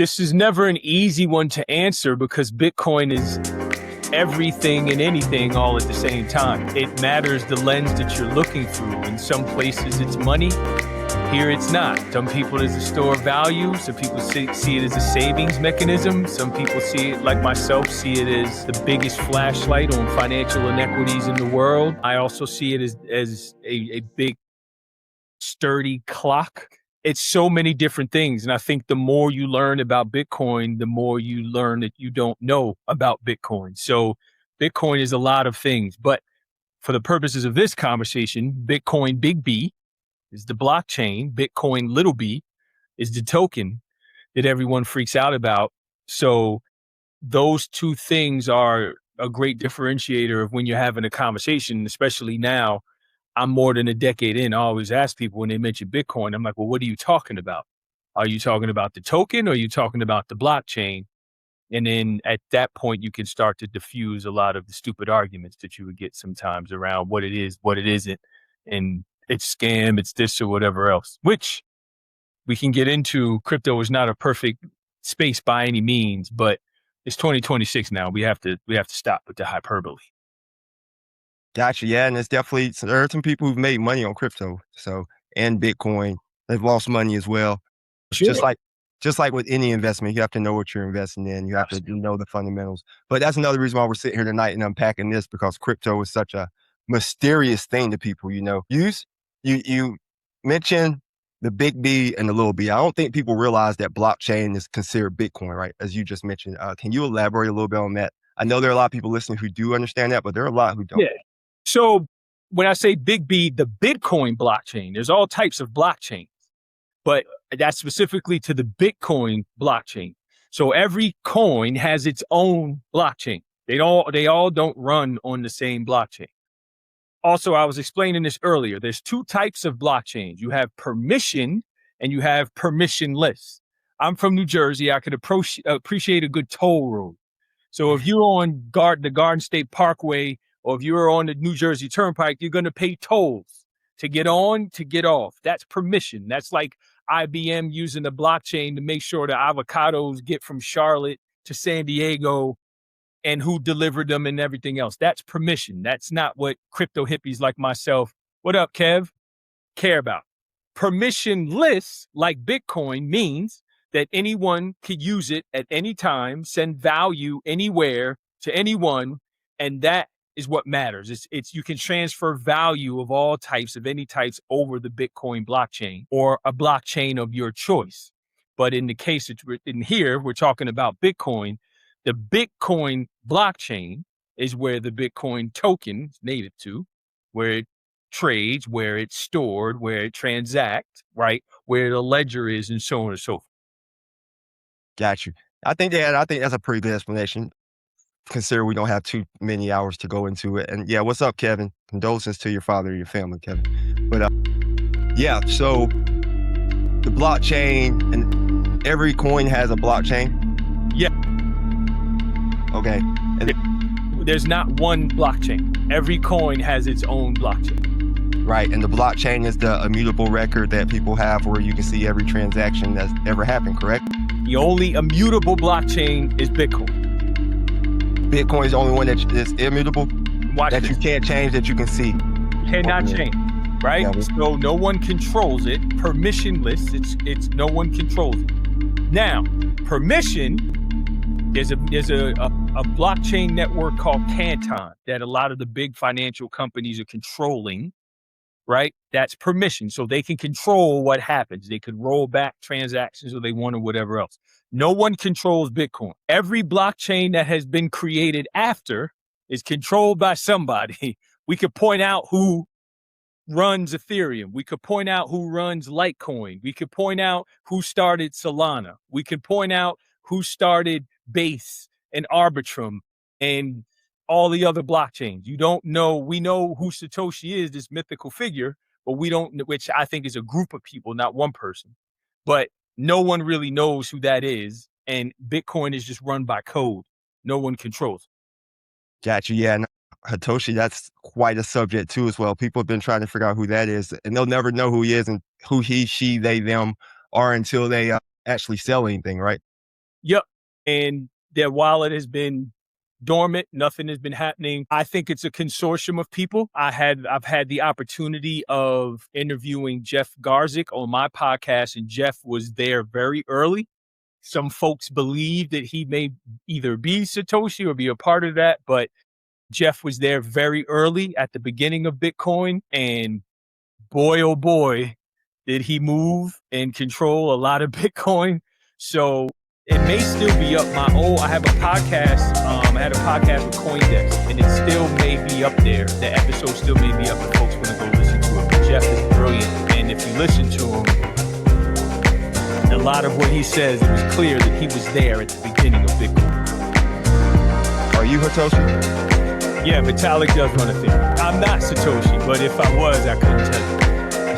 This is never an easy one to answer because Bitcoin is everything and anything all at the same time. It matters the lens that you're looking through. In some places it's money, here it's not. Some people it's a store of value. Some people see it as a savings mechanism. Some people see it, like myself, see it as the biggest flashlight on financial inequities in the world. I also see it as a big, sturdy clock. It's so many different things. And I think the more you learn about Bitcoin, the more you learn that you don't know about Bitcoin. So Bitcoin is a lot of things. But for the purposes of this conversation, Bitcoin big B is the blockchain. Bitcoin little b is the token that everyone freaks out about. So those two things are a great differentiator of when you're having a conversation, especially now. I'm more than a decade in. I always ask people when they mention Bitcoin, I'm like, well, what are you talking about? Are you talking about the token or are you talking about the blockchain? And then at that point, you can start to diffuse a lot of the stupid arguments that you would get sometimes around what it is, what it isn't, and it's scam, it's this or whatever else, which we can get into. Crypto is not a perfect space by any means, but it's 2026 now. We have to stop with the hyperbole. Gotcha. Yeah. And it's definitely, so there are some people who've made money on crypto. So, and Bitcoin, they've lost money as well. Sure. Just like with any investment, you have to know what you're investing in. You have to know the fundamentals. But that's another reason why we're sitting here tonight and unpacking this, because crypto is such a mysterious thing to people. You mentioned the big B and the little b. I don't think people realize that blockchain is considered Bitcoin, right? As you just mentioned. Can you elaborate a little bit on that? I know there are a lot of people listening who do understand that, but there are a lot who don't. Yeah. So when I say big B, the Bitcoin blockchain, there's all types of blockchains, but that's specifically to the Bitcoin blockchain. So every coin has its own blockchain. They all don't run on the same blockchain. Also, I was explaining this earlier. There's two types of blockchains. You have permission and you have permissionless. I'm from New Jersey. I could appreciate a good toll road. So if you're on the Garden State Parkway, or if you're on the New Jersey Turnpike, you're going to pay tolls to get on, to get off. That's permission. That's like IBM using the blockchain to make sure the avocados get from Charlotte to San Diego and who delivered them and everything else. That's permission. That's not what crypto hippies like myself, what up, Kev, care about. Permissionless, like Bitcoin, means that anyone could use it at any time, send value anywhere to anyone, and that is what matters. It's you can transfer value of all types, of any types, over the Bitcoin blockchain or a blockchain of your choice. But in the case in here, we're talking about Bitcoin. The Bitcoin blockchain is where the Bitcoin token is native to, where it trades, where it's stored, where it transacts, right? Where the ledger is, and so on and so forth. Got you. I think that's a pretty good explanation. Consider we don't have too many hours to go into it. And yeah, what's up, Kevin? Condolences to your father and your family, Kevin. But yeah, so the blockchain, and every coin has a blockchain. Yeah. Okay. And there's not one blockchain. Every coin has its own blockchain. Right. And the blockchain is the immutable record that people have where you can see every transaction that's ever happened, correct? The only immutable blockchain is Bitcoin. Bitcoin is the only one that is immutable? Watch that this. You can't change, that you can see. Cannot change, right? Yeah, so no one controls it. Permissionless, it's no one controls it. Now, permission, there's a blockchain network called Canton that a lot of the big financial companies are controlling, right? That's permission. So they can control what happens. They could roll back transactions if they want or whatever else. No one controls Bitcoin. Every blockchain that has been created after is controlled by somebody. We could point out who runs Ethereum. We could point out who runs Litecoin. We could point out who started Solana. We could point out who started Base and Arbitrum and all the other blockchains. You don't know. We know who Satoshi is, this mythical figure, but we don't, which I think is a group of people, not one person. But no one really knows who that is. And Bitcoin is just run by code. No one controls. Gotcha. Yeah. And Hitoshi, that's quite a subject too as well. People have been trying to figure out who that is, and they'll never know who he is and who he, she, they, them are until they actually sell anything, right? Yep. And their wallet has been dormant. Nothing has been happening. I think it's a consortium of people. I've had the opportunity of interviewing Jeff Garzik on my podcast, and Jeff was there very early. Some folks believe that he may either be Satoshi or be a part of that, but Jeff was there very early at the beginning of Bitcoin, and boy, oh boy, did he move and control a lot of Bitcoin. So it may still be up. I have a podcast. I had a podcast with CoinDesk, and it still may be up there. The episode still may be up if folks want to go listen to it. But Jeff is brilliant, and if you listen to him, a lot of what he says, it was clear that he was there at the beginning of Bitcoin. Are you Satoshi? Yeah, Vitalik does run a thing. I'm not Satoshi, but if I was, I couldn't tell you.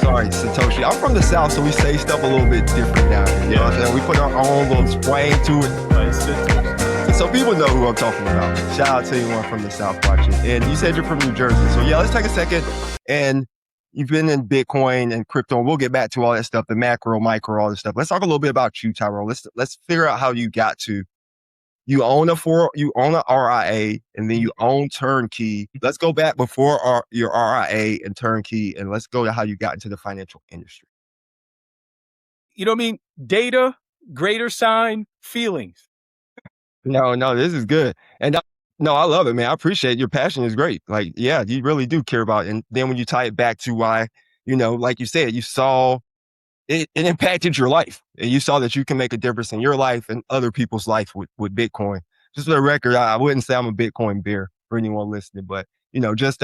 Sorry, Satoshi. I'm from the South, so we say stuff a little bit different down here. You know what I'm saying? We put our own little sway to it. But it's Satoshi. So people know who I'm talking about. Shout out to anyone from the South watching. And you said you're from New Jersey. So yeah, let's take a second. And you've been in Bitcoin and crypto. We'll get back to all that stuff, the macro, micro, all this stuff. Let's talk a little bit about you, Tyrone. Let's figure out how you got to. You own a RIA, and then you own Turnkey. Let's go back before your RIA and Turnkey, and let's go to how you got into the financial industry. You know what I mean? Data, greater sign, feelings. No, this is good. And I love it, man. I appreciate it. Your passion is great. Like, yeah, you really do care about it. And then when you tie it back to why, like you said, you saw it impacted your life, and you saw that you can make a difference in your life and other people's life with Bitcoin. Just for the record, I wouldn't say I'm a Bitcoin bear for anyone listening, but just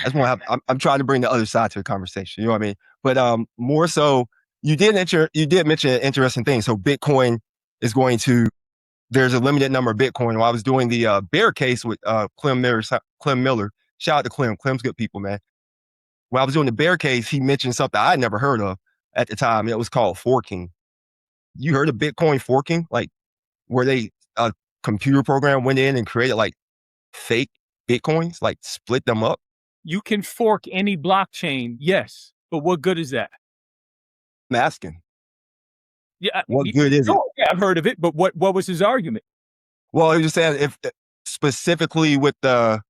I'm trying to bring the other side to the conversation. You know what I mean? But more so, you did mention an interesting thing. So Bitcoin is there's a limited number of Bitcoin. While I was doing the bear case with Clem Miller, shout out to Clem. Clem's good people, man. When I was doing the bear case, he mentioned something I'd never heard of at the time. It was called forking. You heard of Bitcoin forking? Like where a computer program went in and created like fake Bitcoins, like split them up? You can fork any blockchain, yes. But what good is that? I'm asking. Yeah. What good is it? Yeah, I've heard of it, but what was his argument? Well, he was just saying if specifically with the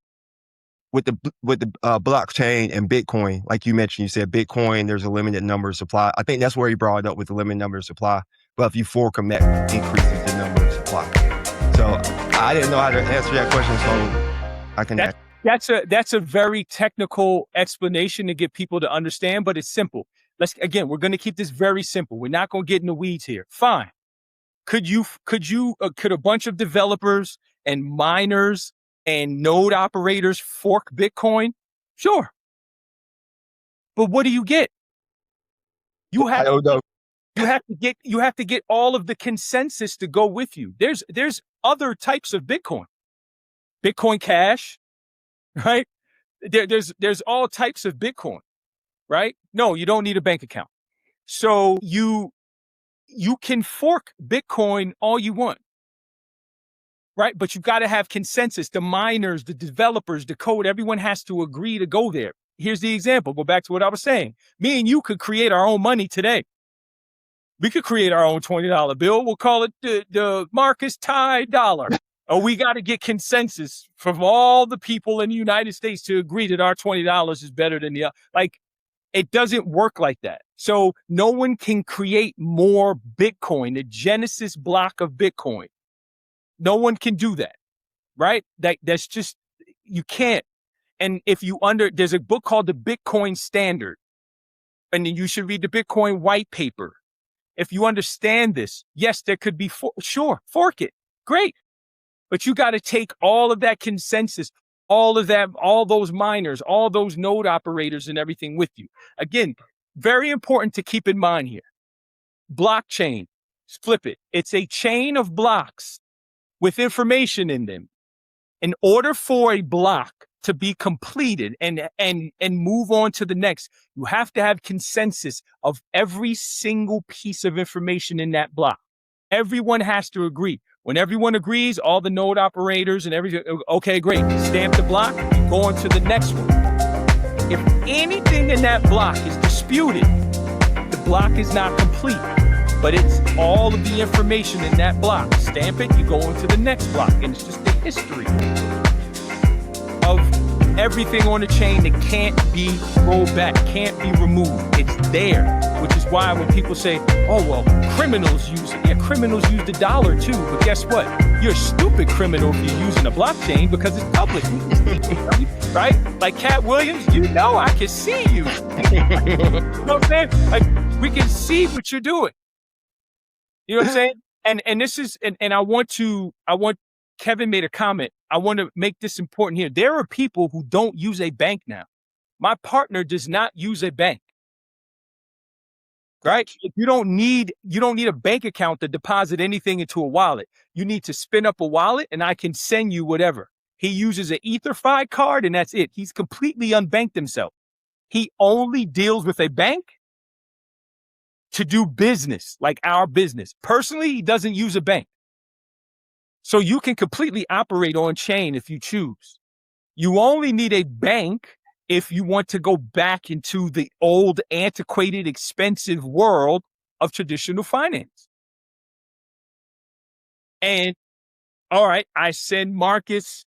blockchain and Bitcoin, like you mentioned, you said Bitcoin, there's a limited number of supply. I think that's where he brought it up with the limited number of supply. But if you fork them, that increases the number of supply. So I didn't know how to answer that question, so I can. That's a very technical explanation to get people to understand, but it's simple. We're going to keep this very simple. We're not going to get in the weeds here. Fine. Could a bunch of developers and miners and node operators fork Bitcoin? Sure. But what do you get? I don't know. You have to get all of the consensus to go with you. There's other types of Bitcoin. Bitcoin Cash, right? There's all types of Bitcoin, right? No, you don't need a bank account. So you can fork Bitcoin all you want. Right? But you got to have consensus. The miners, the developers, the code, everyone has to agree to go there. Here's the example. Go back to what I was saying. Me and you could create our own money today. We could create our own $20 bill. We'll call it the Marcus Ty dollar. Or we got to get consensus from all the people in the United States to agree that our $20 is better than the other. Like, it doesn't work like that. So no one can create more Bitcoin, the Genesis block of Bitcoin. No one can do that, right? That's just, you can't. And if there's a book called the Bitcoin Standard, and then you should read the Bitcoin white paper. If you understand this, yes, there could be, fork it. Great. But you got to take all of that consensus, all those miners, all those node operators and everything with you. Again, very important to keep in mind here. Blockchain, flip it. It's a chain of blocks with information in them. In order for a block to be completed and move on to the next, you have to have consensus of every single piece of information in that block. Everyone has to agree. When everyone agrees, all the node operators and everything, okay, great. Stamp the block, go on to the next one. If anything in that block is disputed, the block is not complete. But it's all of the information in that block, stamp it, you go into the next block, and it's just the history of everything on the chain that can't be rolled back, can't be removed. It's there, which is why when people say, oh, well, criminals use it. Yeah, criminals use the dollar too, but guess what? You're a stupid criminal if you're using a blockchain because it's public. Right? Like Cat Williams, you know I can see you. You know what I'm saying? Like, we can see what you're doing. You know what I'm saying? And this is, and I want Kevin made a comment. I want to make this important here. There are people who don't use a bank now. My partner does not use a bank. Right? You don't need a bank account to deposit anything into a wallet. You need to spin up a wallet and I can send you whatever. He uses an EtherFi card and that's it. He's completely unbanked himself. He only deals with a bank to do business, like our business. Personally, he doesn't use a bank. So you can completely operate on chain if you choose. You only need a bank if you want to go back into the old, antiquated, expensive world of traditional finance. And all right, I send Marcus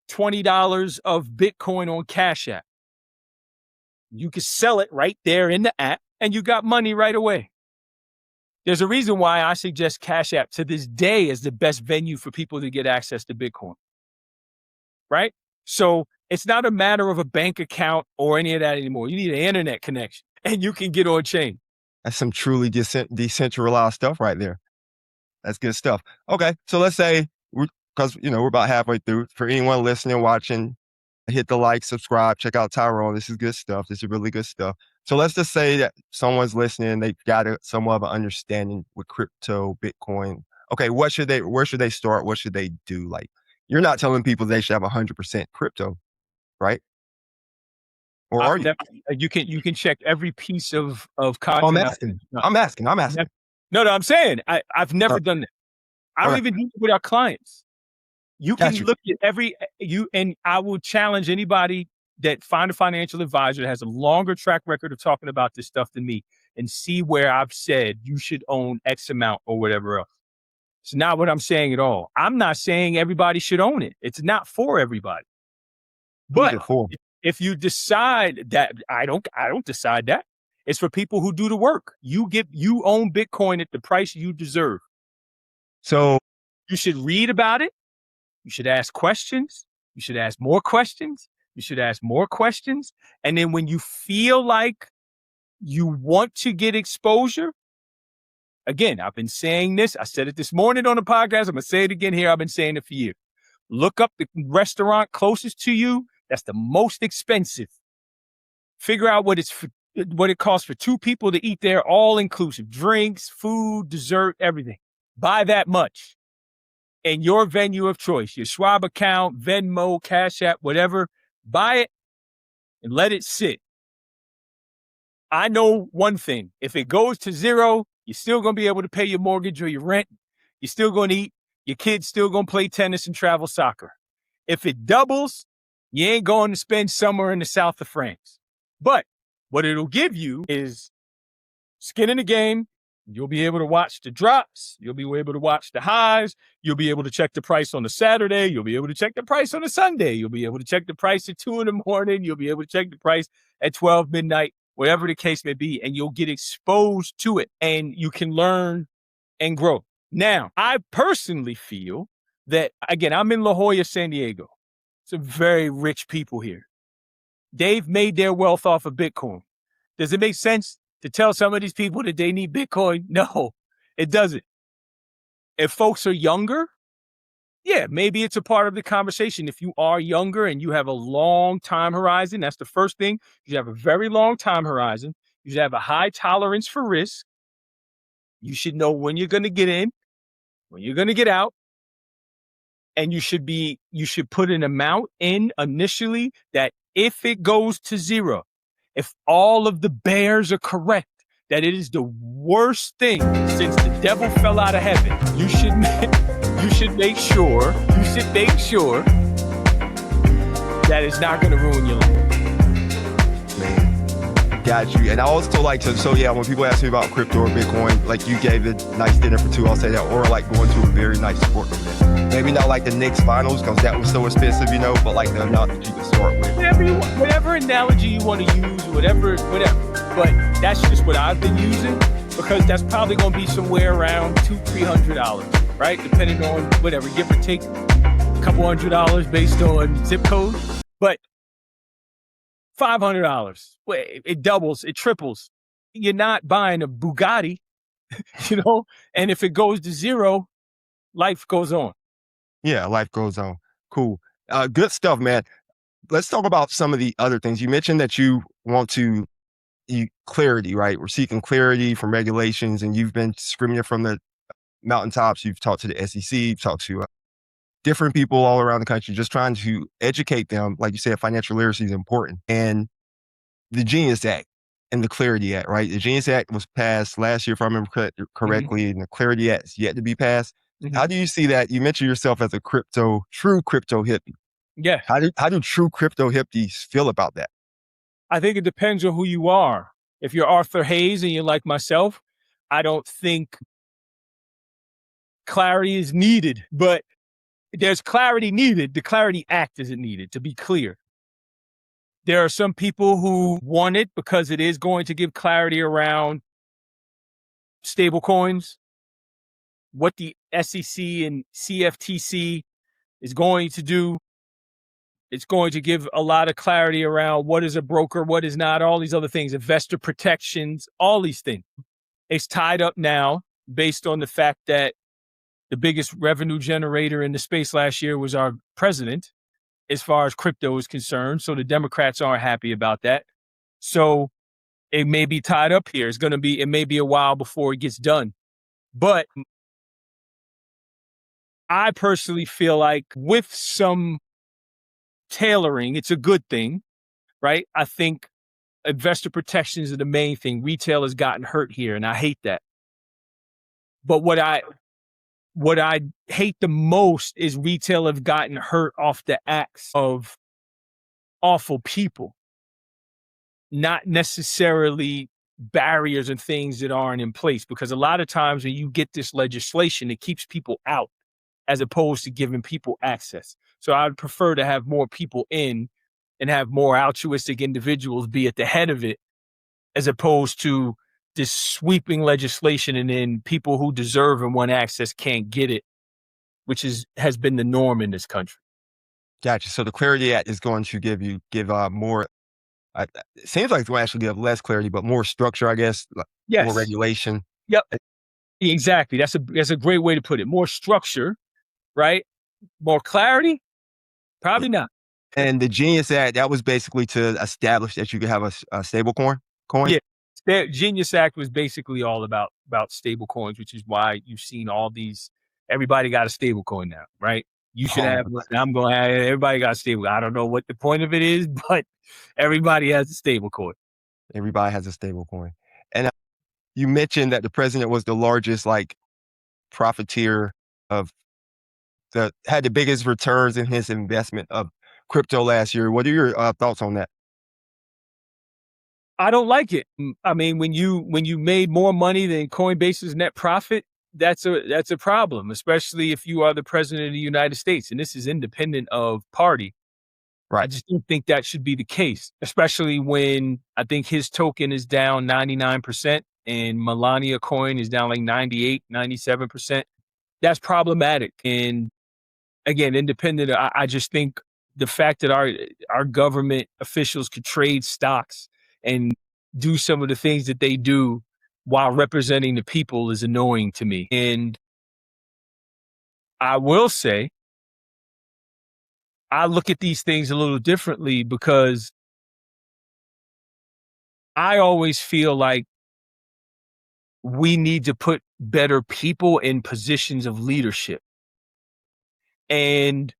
$20 of Bitcoin on Cash App. You can sell it right there in the app and you got money right away. There's a reason why I suggest Cash App to this day as the best venue for people to get access to Bitcoin. Right? So it's not a matter of a bank account or any of that anymore. You need an internet connection and you can get on chain. That's some truly decentralized stuff right there. That's good stuff. Okay. So let's say, because we're about halfway through. For anyone listening, watching, hit the like, subscribe, check out Tyrone. This is good stuff. This is really good stuff. So let's just say that someone's listening, they've got somewhat of an understanding with crypto, Bitcoin. Okay, where should they start? What should they do? Like, you're not telling people they should have 100% crypto, right? Or are you? You can check every piece of content. I'm asking. No, I'm saying I've never done that. I don't even do it with our clients. You can look at and I will challenge anybody that find a financial advisor that has a longer track record of talking about this stuff than me and see where I've said you should own X amount or whatever else. It's not what I'm saying at all. I'm not saying everybody should own it. It's not for everybody. But if you decide that, I don't decide that. It's for people who do the work. You own Bitcoin at the price you deserve. So you should read about it. You should ask questions. You should ask more questions. You should ask more questions. And then when you feel like you want to get exposure, again, I've been saying this. I said it this morning on the podcast. I'm going to say it again here. I've been saying it for years. Look up the restaurant closest to you. That's the most expensive. Figure out what it costs for two people to eat there, all inclusive. Drinks, food, dessert, everything. Buy that much. And your venue of choice, your Schwab account, Venmo, Cash App, whatever, buy it and let it sit. I know one thing. If it goes to zero, you're still going to be able to pay your mortgage or your rent. You're still going to eat. Your kid's still going to play tennis and travel soccer. If it doubles, you ain't going to spend summer in the south of France. But what it'll give you is skin in the game. You'll be able to watch the drops. You'll be able to watch the highs. You'll be able to check the price on a Saturday. You'll be able to check the price on a Sunday. You'll be able to check the price at 2 a.m. You'll be able to check the price at 12 midnight, whatever the case may be, and you'll get exposed to it and you can learn and grow. Now, I personally feel that, again, I'm in La Jolla, San Diego. Some very rich people here. They've made their wealth off of Bitcoin. Does it make sense to tell some of these people that they need Bitcoin? No, it doesn't. If folks are younger, yeah, maybe it's a part of the conversation. If you are younger and you have a long time horizon, that's the first thing. You should have a very long time horizon. You should have a high tolerance for risk. You should know when you're going to get in, when you're going to get out. And you should put an amount in initially that if it goes to zero, if all of the bears are correct, that it is the worst thing since the devil fell out of heaven, you should make sure that it's not going to ruin your life. Man, Got you. And I also like to, so yeah, when people ask me about crypto or Bitcoin, like you gave a nice dinner for two, I'll say that, or like going to a very nice sports event. Maybe not like the Knicks finals because that was so expensive, you know, but like the amount that you can start with. Whatever analogy you want to use, whatever. But that's just what I've been using because that's probably going to be somewhere around $200-$300, right? Depending on whatever, give or take a couple $100 based on zip code. But $500, it doubles, it triples. You're not buying a Bugatti, you know, and if it goes to zero, life goes on. Yeah, life goes on. Cool. Good stuff, man. Let's talk about some of the other things. You mentioned that you want to clarity, right? We're seeking clarity from regulations, and you've been screaming it from the mountaintops. You've talked to the SEC, you've talked to different people all around the country, just trying to educate them. Like you said, financial literacy is important. And the Genius Act and the Clarity Act, right? The Genius Act was passed last year, if I remember correctly, and the Clarity Act is yet to be passed. How do you see that? You mentioned yourself as a true crypto hippie. Yeah. How do true crypto hippies feel about that? I think it depends on who you are. If you're Arthur Hayes and you're like myself, I don't think clarity is needed, but there's clarity needed. The Clarity Act isn't needed, to be clear. There are some people who want it because it is going to give clarity around stablecoins, what the SEC and CFTC is going to do. It's going to give a lot of clarity around what is a broker, what is not, all these other things, investor protections, all these things. It's tied up now based on the fact that the biggest revenue generator in the space last year was our president, as far as crypto is concerned. So the Democrats aren't happy about that. So it may be tied up here. It may be a while before it gets done. But I personally feel like with some tailoring, it's a good thing, right? I think investor protections are the main thing. Retail has gotten hurt here, and I hate that. But what I hate the most is retail have gotten hurt off the acts of awful people, not necessarily barriers and things that aren't in place. Because a lot of times when you get this legislation, it keeps people out as opposed to giving people access. So I'd prefer to have more people in and have more altruistic individuals be at the head of it, as opposed to this sweeping legislation and then people who deserve and want access can't get it, which has been the norm in this country. Gotcha. So the Clarity Act is going to give more. It seems like it's going to actually give less clarity, but more structure, I guess. Yes. More regulation. Yep. Exactly. That's a great way to put it. More structure, right? More clarity? Probably not. And the Genius Act, that was basically to establish that you could have a stable coin. Yeah. The Genius Act was basically all about stable coins, which is why you've seen all these. Everybody got a stable coin now, right? You should have. I'm going to have. Everybody got a stable. I don't know what the point of it is, but everybody has a stable coin. Everybody has a stable coin. And you mentioned that the president was the largest profiteer had the biggest returns in his investment of crypto last year. What are your thoughts on that? I don't like it. I mean, when you made more money than Coinbase's net profit, that's a problem, especially if you are the president of the United States. And this is independent of party. Right. I just don't think that should be the case, especially when I think his token is down 99% and Melania coin is down like 98, 97%. That's problematic. And again, independent, I just think the fact that our government officials could trade stocks and do some of the things that they do while representing the people is annoying to me. And I will say, I look at these things a little differently because I always feel like we need to put better people in positions of leadership. And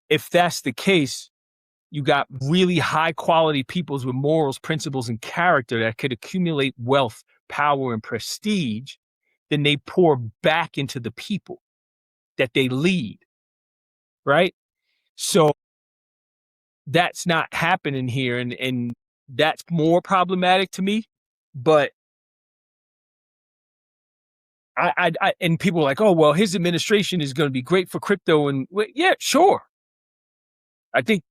if that's the case, you got really high quality peoples with morals, principles, and character that could accumulate wealth, power, and prestige, then they pour back into the people that they lead, right? So that's not happening here. And That's more problematic to me. But I and people are like, oh, well, his administration is going to be great for crypto. And yeah, sure. I think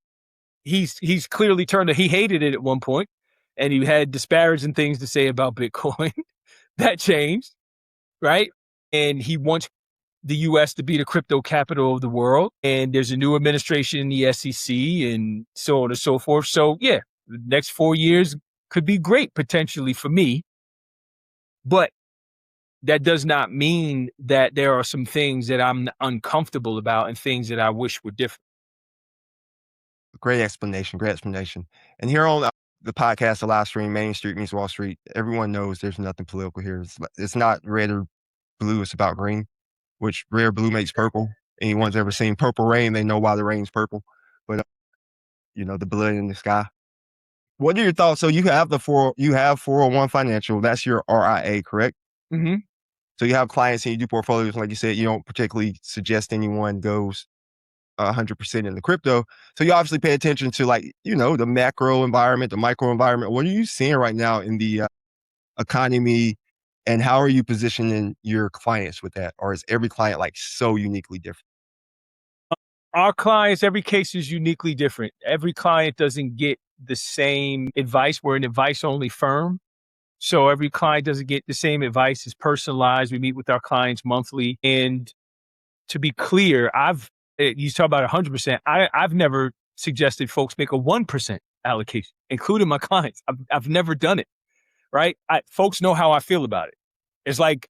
he's clearly he hated it at one point, and he had disparaging things to say about Bitcoin. That changed, right? And he wants the US to be the crypto capital of the world. And there's a new administration in the SEC and so on and so forth. So yeah, the next 4 years could be great potentially for me. But that does not mean that there are some things that I'm uncomfortable about and things that I wish were different. Great explanation. Great explanation. And here on the podcast, the live stream, Main Street meets Wall Street, everyone knows there's nothing political here. It's not red or blue. It's about green, which rare blue makes purple. Anyone's ever seen purple rain, they know why the rain's purple. But, the blood in the sky. What are your thoughts? So you have 401 Financial. That's your RIA, correct? Mm-hmm. So you have clients and you do portfolios. Like you said, you don't particularly suggest anyone goes 100% in the crypto. So you obviously pay attention to the macro environment, the micro environment. What are you seeing right now in the economy, and how are you positioning your clients with that? Or is every client so uniquely different? Our clients, every case is uniquely different. Every client doesn't get the same advice. We're an advice-only firm. So every client doesn't get the same advice. It's personalized. We meet with our clients monthly. And to be clear, you talk about 100%. I've never suggested folks make a 1% allocation, including my clients. I've never done it, right? Folks know how I feel about it. It's like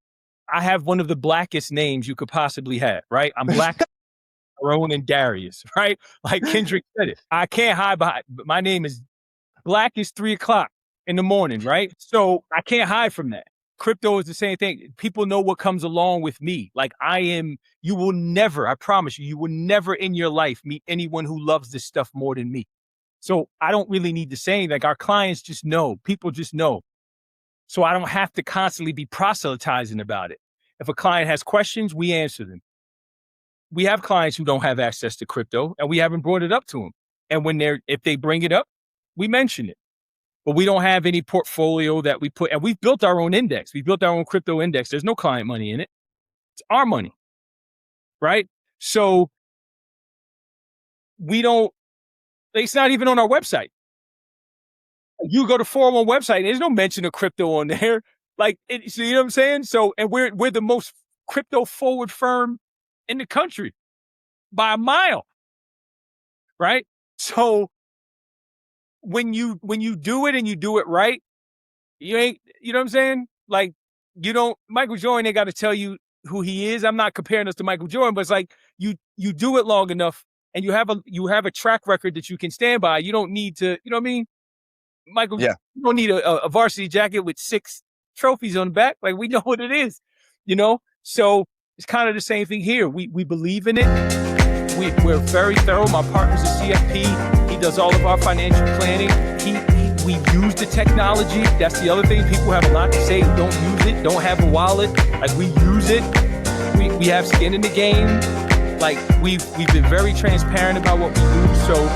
I have one of the blackest names you could possibly have, right? I'm Black, Tyrone, and Darius, right? Like Kendrick said it. I can't hide behind. My name is Black is 3:00 in the morning, right? So I can't hide from that. Crypto is the same thing. People know what comes along with me. You will never, I promise you will never in your life meet anyone who loves this stuff more than me. So I don't really need to say, our clients just know, people just know. So I don't have to constantly be proselytizing about it. If a client has questions, we answer them. We have clients who don't have access to crypto, and we haven't brought it up to them. And if they bring it up, we mention it. But we don't have any portfolio that we put, and we've built our own index. We built our own crypto index. There's no client money in it. It's our money, right? So it's not even on our website. You go to 401 website, there's no mention of crypto on there. So you know what I'm saying? So, and we're the most crypto forward firm in the country by a mile, right? So when you do it and you do it right, you know what I'm saying? Michael Jordan, they got to tell you who he is. I'm not comparing us to Michael Jordan, but it's you do it long enough and you have a track record that you can stand by. You don't need to, you know what I mean? Michael, yeah. You don't need a varsity jacket with 6 trophies on the back. We know what it is, So it's kind of the same thing here. We believe in it. We're very thorough. My partner's a CFP. He does all of our financial planning. We use the technology. That's the other thing. People have a lot to say. Don't use it. Don't have a wallet. We use it. We have skin in the game. We've been very transparent about what we do. So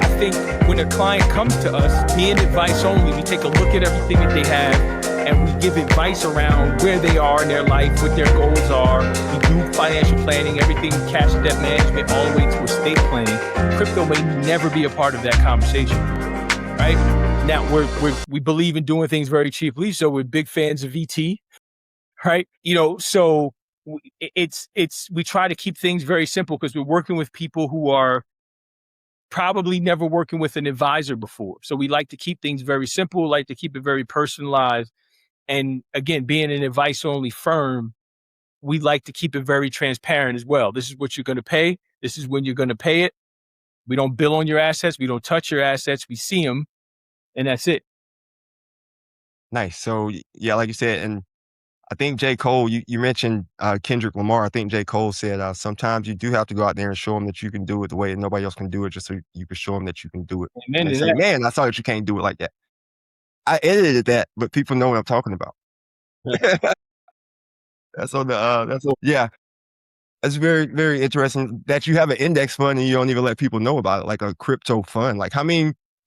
I think when a client comes to us, being advice only, we take a look at everything that they have and we give advice around where they are in their life, what their goals are. We do financial planning, everything cash debt management, all the way to estate planning. Crypto may never be a part of that conversation, right? Now we believe in doing things very cheaply, so we're big fans of ET, right? So we try to keep things very simple because we're working with people who are probably never working with an advisor before. So we like to keep things very simple, like to keep it very personalized. And again, being an advice-only firm, we like to keep it very transparent as well. This is what you're going to pay. This is when you're going to pay it. We don't bill on your assets. We don't touch your assets. We see them, and that's it. Nice. So yeah, like you said, and I think J. Cole, you mentioned Kendrick Lamar. I think J. Cole said sometimes you do have to go out there and show them that you can do it the way that nobody else can do it, just so you can show them that you can do it. Amen. And they say, man, I saw that you can't do it like that. I edited that, but people know what I'm talking about. That's on the yeah. That's very, very interesting that you have an index fund and you don't even let people know about it, like a crypto fund.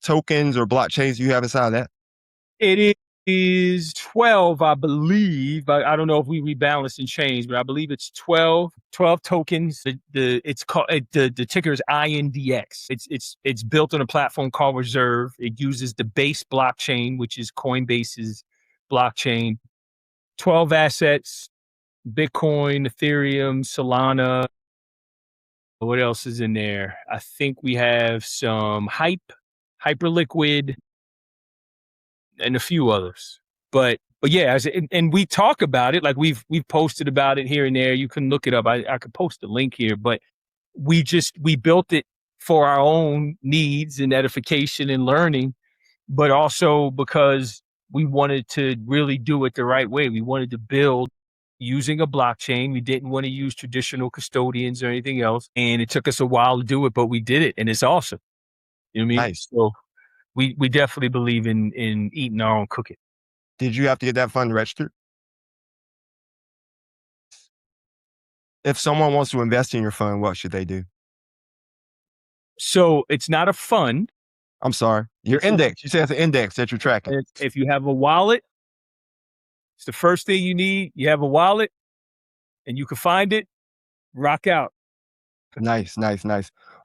tokens or blockchains you have inside of that? It is 12, I believe. I don't know if we rebalanced and changed, but I believe it's 12 tokens. It's called the ticker is INDX. It's built on a platform called Reserve. It uses the base blockchain, which is Coinbase's blockchain. 12 assets: Bitcoin, Ethereum, Solana. What else is in there? I think we have some Hyperliquid, and a few others. But yeah, and we talk about it, like we've posted about it here and there. You can look it up. I could post a link here, but we built it for our own needs and edification and learning, but also because we wanted to really do it the right way. We wanted to build using a blockchain. We didn't want to use traditional custodians or anything else. And it took us a while to do it, but we did it, and it's awesome. You know what I mean? Nice. So we definitely believe in eating our own cooking. Did you have to get that fund registered? If someone wants to invest in your fund, what should they do? So it's not a fund. I'm sorry. Your index. You said it's an index that you're tracking. If you have a wallet, it's the first thing you need. You have a wallet and you can find it, rock out. Nice.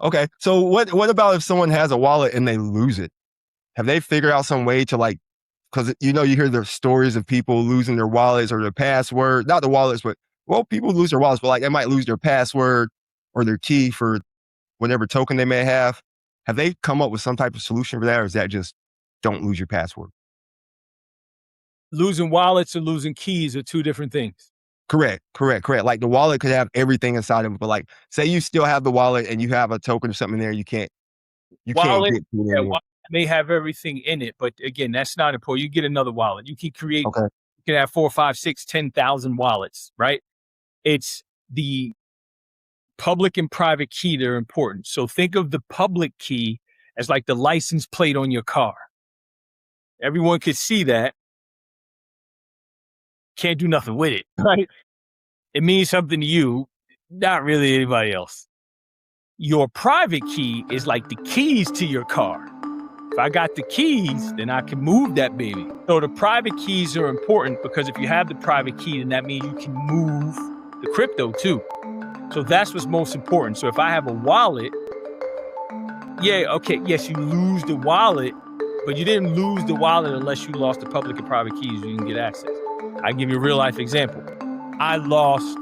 Okay. So what about if someone has a wallet and they lose it? Have they figured out some way to because you hear the stories of people losing their wallets or their password, not the wallets, but people lose their wallets, but they might lose their password or their key for whatever token they may have. Have they come up with some type of solution for that? Or is that just don't lose your password? Losing wallets or losing keys are two different things. Correct. Like the wallet could have everything inside of it, but say you still have the wallet and you have a token or something there, you can't get to it anymore. Wallet may have everything in it, but again, that's not important. You get another wallet. You can create, okay. You can have 4, 5, 6, 10,000 wallets, right? It's the public and private key that are important. So think of the public key as like the license plate on your car. Everyone could see that. Can't do nothing with it, right? It means something to you, not really anybody else. Your private key is like the keys to your car. If I got the keys, then I can move that baby. So the private keys are important because if you have the private key, then that means you can move the crypto too. So that's what's most important. So if I have a wallet, yes, you lose the wallet, but you didn't lose the wallet unless you lost the public and private keys. You can get access. I give you a real life example. I lost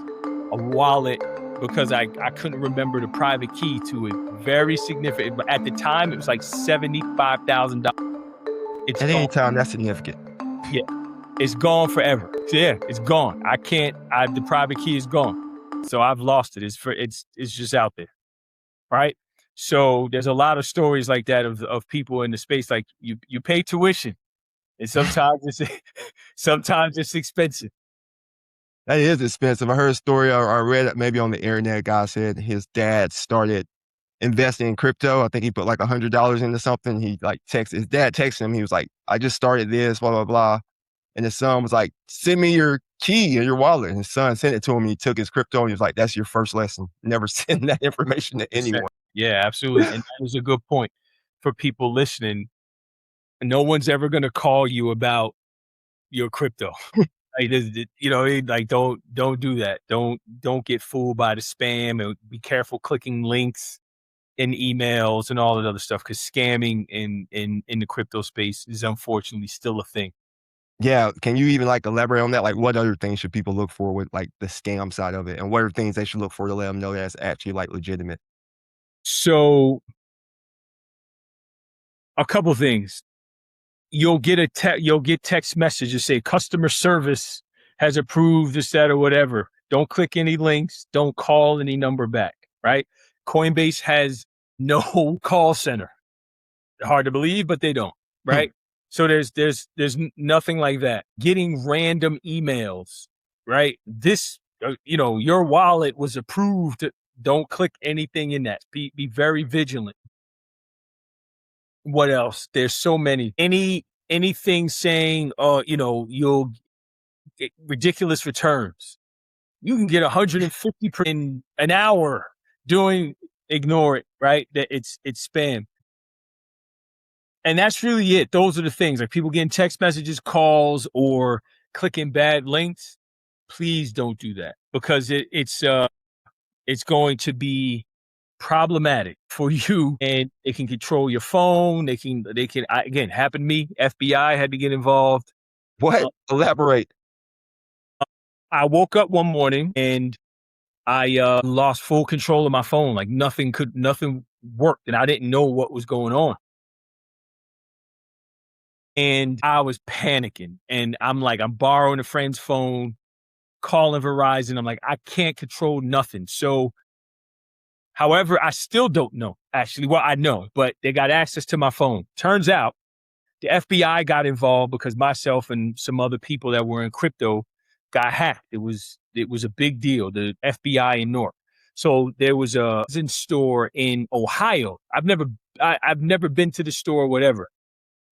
a wallet because I couldn't remember the private key to it. Very significant. But at the time, it was like $75,000. At any time, that's significant. Yeah. It's gone forever. Yeah, it's gone. The private key is gone. So I've lost it. It's just out there. Right? So there's a lot of stories like that of people in the space, like you pay tuition. And sometimes it's expensive. That is expensive. I heard a story, or I read it maybe on the internet. A guy said his dad started investing in crypto. I think he put like $100 into something. He his dad texted him. He was like, I just started this, blah, blah, blah. And his son was like, send me your key and your wallet. And his son sent it to him. And he took his crypto and he was like, that's your first lesson. Never send that information to anyone. Yeah, absolutely. And that was a good point for people listening. No one's ever going to call you about your crypto. Don't do that. Don't get fooled by the spam, and be careful clicking links in emails and all that other stuff, because scamming in the crypto space is unfortunately still a thing. Yeah. Can you even elaborate on that? What other things should people look for with the scam side of it? And what are things they should look for to let them know that's actually legitimate? So a couple things. You'll get text messages say customer service has approved this, that, or whatever. Don't click any links. Don't call any number back, right? Coinbase has no call center. Hard to believe, but they don't, right? So there's nothing like that. Getting random emails, right? This, your wallet was approved. Don't click anything in that. Be very vigilant. What else? There's so many. Anything saying, you'll get ridiculous returns. You can get 150% in an hour. Ignore it, right? That it's spam. And that's really it. Those are the things, like people getting text messages, calls, or clicking bad links. Please don't do that, because it's going to be problematic for you, and it can control your phone. Again, happened to me. FBI had to get involved. What? Elaborate. I woke up one morning and I lost full control of my phone. Like nothing worked, and I didn't know what was going on. And I was panicking, and I'm borrowing a friend's phone, calling Verizon. I'm like, I can't control nothing. So, however, I still don't know, actually. Well, I know, but they got access to my phone. Turns out the FBI got involved because myself and some other people that were in crypto got hacked. It was a big deal, the FBI in Newark. So there was a store in Ohio. I've never been to the store or whatever.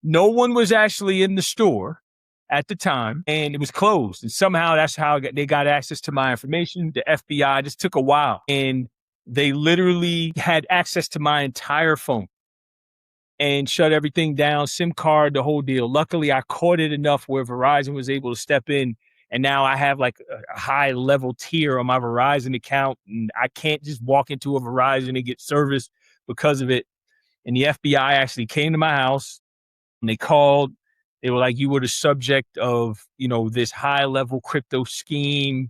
No one was actually in the store at the time, and it was closed. And somehow that's how they got access to my information. The FBI just took a while, and they literally had access to my entire phone and shut everything down, SIM card, the whole deal. Luckily, I caught it enough where Verizon was able to step in, and now I have like a high level tier on my Verizon account, and I can't just walk into a Verizon and get service because of it. And the FBI actually came to my house, and they called. They were like, you were the subject of, this high level crypto scheme.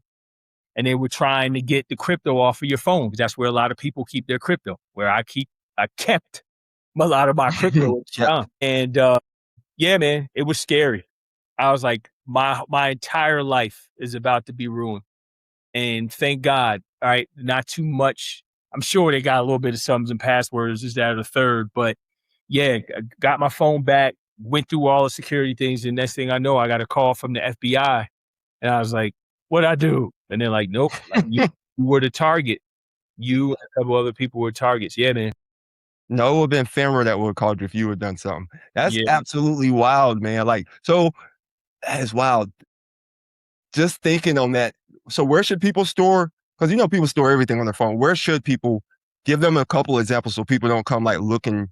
And they were trying to get the crypto off of your phone, because that's where a lot of people keep their crypto, where I kept a lot of my crypto. Yeah. And yeah, man, it was scary. I was like, my entire life is about to be ruined. And thank God, all right, not too much. I'm sure they got a little bit of sums and passwords, is that or the third, but yeah, I got my phone back, went through all the security things, and next thing I know, I got a call from the FBI, and I was like, what'd I do? And they're like, nope, you were the target. You and a couple other people were targets. Yeah, man. No, it would have been FINRA that would have called you if you had done something. That's Yeah. absolutely wild, man. So that is wild. Just thinking on that. So where should people store? Because people store everything on their phone. Where should people give them a couple examples so people don't come looking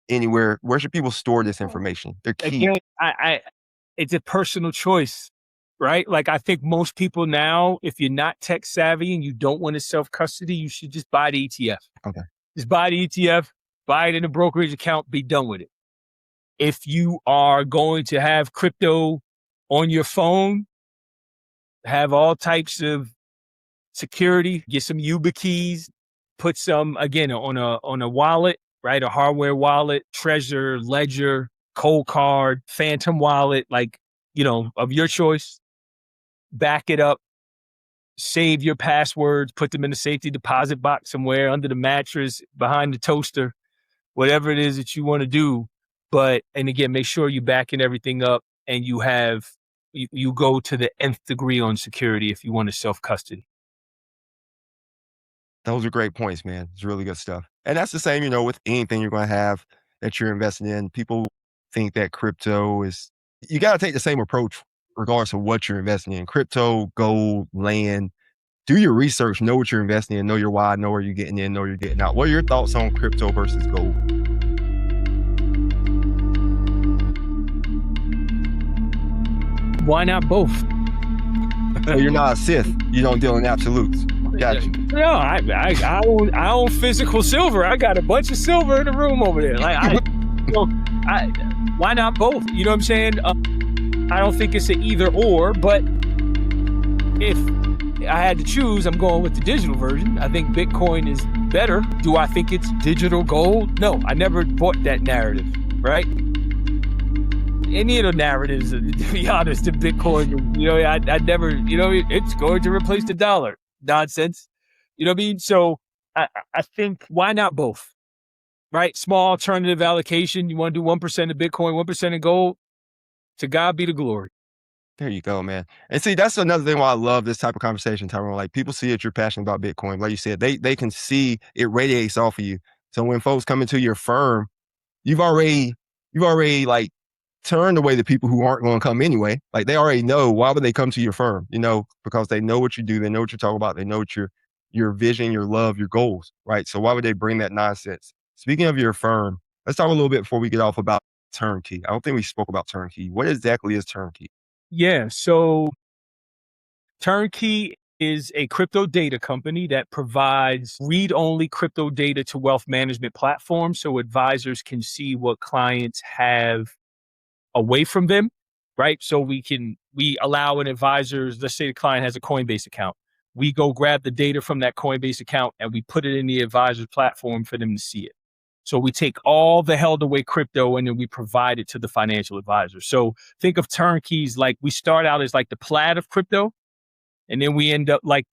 anywhere? Where should people store this information? They're key. Again, it's a personal choice, right? Like I think most people now, if you're not tech savvy and you don't want to self-custody, you should just buy the ETF. Okay. Just buy the ETF, buy it in a brokerage account, be done with it. If you are going to have crypto on your phone, have all types of security, get some YubiKeys, put some, again, on a wallet, right? A hardware wallet, Trezor, Ledger, Cold Card, Phantom wallet, of your choice. Back it up, save your passwords, put them in a safety deposit box somewhere under the mattress, behind the toaster, whatever it is that you want to do. And again, make sure you're backing everything up, and you go to the nth degree on security if you want to self-custody. Those are great points, man. It's really good stuff. And that's the same, with anything you're going to have that you're investing in. People think that crypto is, you got to take the same approach regardless of what you're investing in. Crypto, gold, land. Do your research, know what you're investing in, know your why, know where you're getting in, know where you're getting out. What are your thoughts on crypto versus gold? Why not both? So you're not a Sith. You don't deal in absolutes. Got you. No, I own physical silver. I got a bunch of silver in the room over there. Why not both? You know what I'm saying? I don't think it's an either or, but if I had to choose, I'm going with the digital version. I think Bitcoin is better. Do I think it's digital gold? No, I never bought that narrative, right? Any of the narratives, to be honest, in Bitcoin, I never, it's going to replace the dollar. Nonsense. You know what I mean? So I think, why not both? Right? Small alternative allocation. You want to do 1% of Bitcoin, 1% of gold. To God be the glory. There you go, man. And see, that's another thing why I love this type of conversation, Tyrone. Like, people see that you're passionate about Bitcoin. Like you said, they can see it radiates off of you. So when folks come into your firm, you've already turned away the people who aren't going to come anyway. Like, they already know, why would they come to your firm? Because they know what you do, they know what you're talking about, they know what your vision, your love, your goals, right? So why would they bring that nonsense? Speaking of your firm, Let's talk a little bit before we get off about Turnkey. I don't think we spoke about Turnkey. What exactly is Turnkey? Yeah. So Turnkey is a crypto data company that provides read-only crypto data to wealth management platforms so advisors can see what clients have away from them, right? So we allow an advisor, let's say the client has a Coinbase account. We go grab the data from that Coinbase account and we put it in the advisor's platform for them to see it. So we take all the held away crypto and then we provide it to the financial advisor. So think of Turnkeys like we start out as like the Plaid of crypto, and then we end up like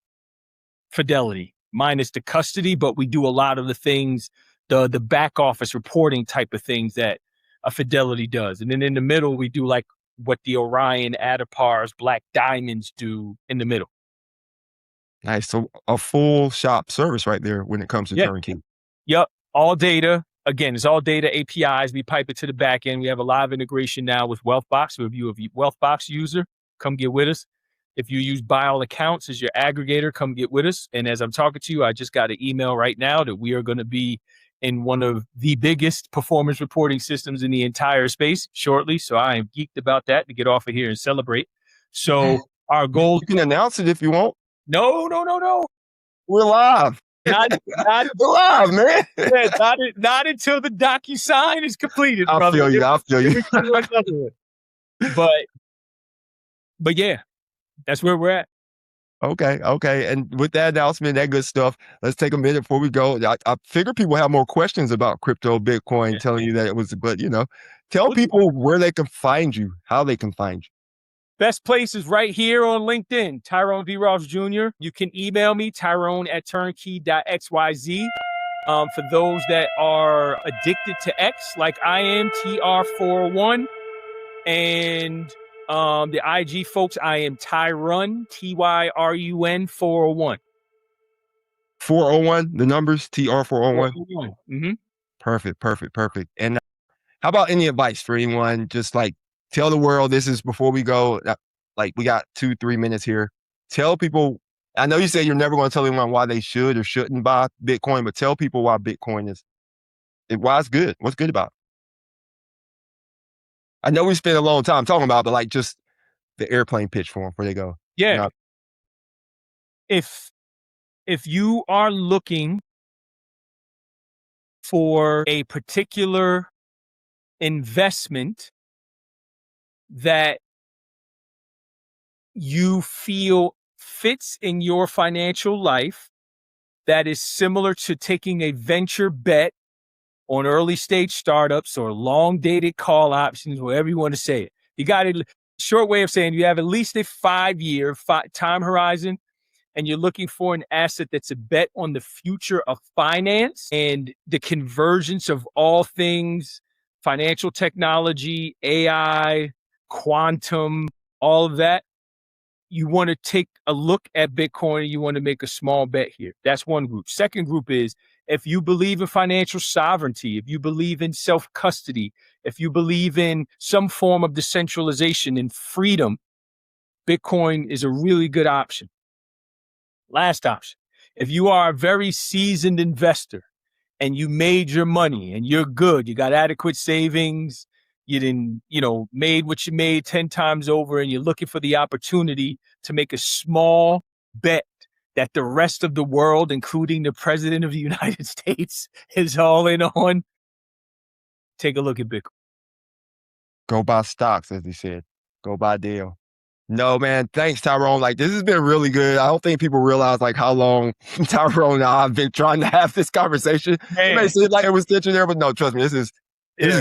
Fidelity, minus the custody, but we do a lot of the things, the back office reporting type of things that a Fidelity does. And then in the middle, we do like what the Orion, Adipars, Black Diamonds do in the middle. Nice. So a full shop service right there when it comes to Turnkey. Yep. All data. Again, it's all data APIs. We pipe it to the back end. We have a live integration now with Wealthbox. So if you're a Wealthbox user, come get with us. If you use Buy All Accounts as your aggregator, come get with us. And as I'm talking to you, I just got an email right now that we are going to be in one of the biggest performance reporting systems in the entire space shortly. So I am geeked about that to get off of here and celebrate. So our goal... You can announce it if you want. No. We're live. Not We're live, man. Not until the DocuSign is completed. I'll feel you. But yeah, that's where we're at. Okay. And with that announcement, that good stuff, let's take a minute before we go. I figure people have more questions about crypto, Bitcoin, telling you that it was, but tell people where they can find you, how they can find you. Best place is right here on LinkedIn, Tyrone V. Roth Jr. You can email me, Tyrone@turnkey.xyz. For those that are addicted to X, like I am, TR401. And the IG folks, I am Tyrone, TYRUN 401. 401, the numbers, TR401? 401. Mm-hmm. Perfect. And how about any advice for anyone? Just like, tell the world, this is before we go, like we got 2-3 minutes here. Tell people, I know you say you're never going to tell anyone why they should or shouldn't buy Bitcoin, but tell people why Bitcoin why it's good. What's good about it? I know we spent a long time talking about it, but like just the airplane pitch for them before they go. Yeah. If you are looking for a particular investment that you feel fits in your financial life, that is similar to taking a venture bet on early stage startups or long dated call options, whatever you want to say it. You got a short way of saying you have at least a 5-year time horizon, and you're looking for an asset that's a bet on the future of finance and the convergence of all things financial technology, AI, quantum, all of that. You want to take a look at Bitcoin and you want to make a small bet here. That's one group. Second group is if you believe in financial sovereignty, if you believe in self-custody, if you believe in some form of decentralization and freedom, Bitcoin is a really good option. Last option, if you are a very seasoned investor and you made your money and you're good, you got adequate savings, you didn't, made what you made 10 times over, and you're looking for the opportunity to make a small bet that the rest of the world, including the president of the United States, is all in on, take a look at Bitcoin. Go buy stocks, as he said. Go buy deal. No, man. Thanks, Tyrone. Like, this has been really good. I don't think people realize like how long Tyrone and I have been trying to have this conversation. Man. It may seem like it was stitching there, but no, trust me, this is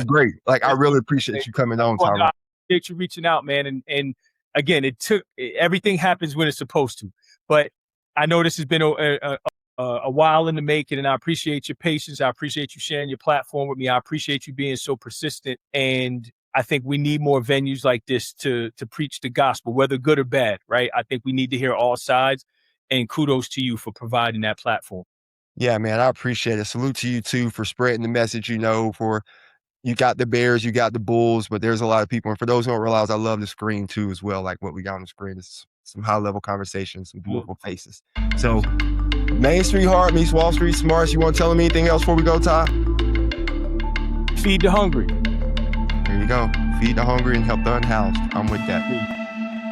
great. Like, I really appreciate you coming on, Tyrone. I appreciate you reaching out, man. And again, everything happens when it's supposed to. But I know this has been a while in the making, and I appreciate your patience. I appreciate you sharing your platform with me. I appreciate you being so persistent. And I think we need more venues like this to preach the gospel, whether good or bad, right? I think we need to hear all sides, and kudos to you for providing that platform. Yeah, man, I appreciate it. Salute to you too for spreading the message, for you got the Bears, you got the Bulls, but there's a lot of people. And for those who don't realize, I love the screen too as well. Like what we got on the screen is some high level conversations, some beautiful faces. So Main Street Hard meets Wall Street Smarts. You want to tell them anything else before we go, Ty? feed the hungry. There you go. Feed the hungry and help the unhoused. I'm with that.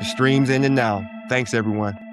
The stream's in and now. Thanks, everyone.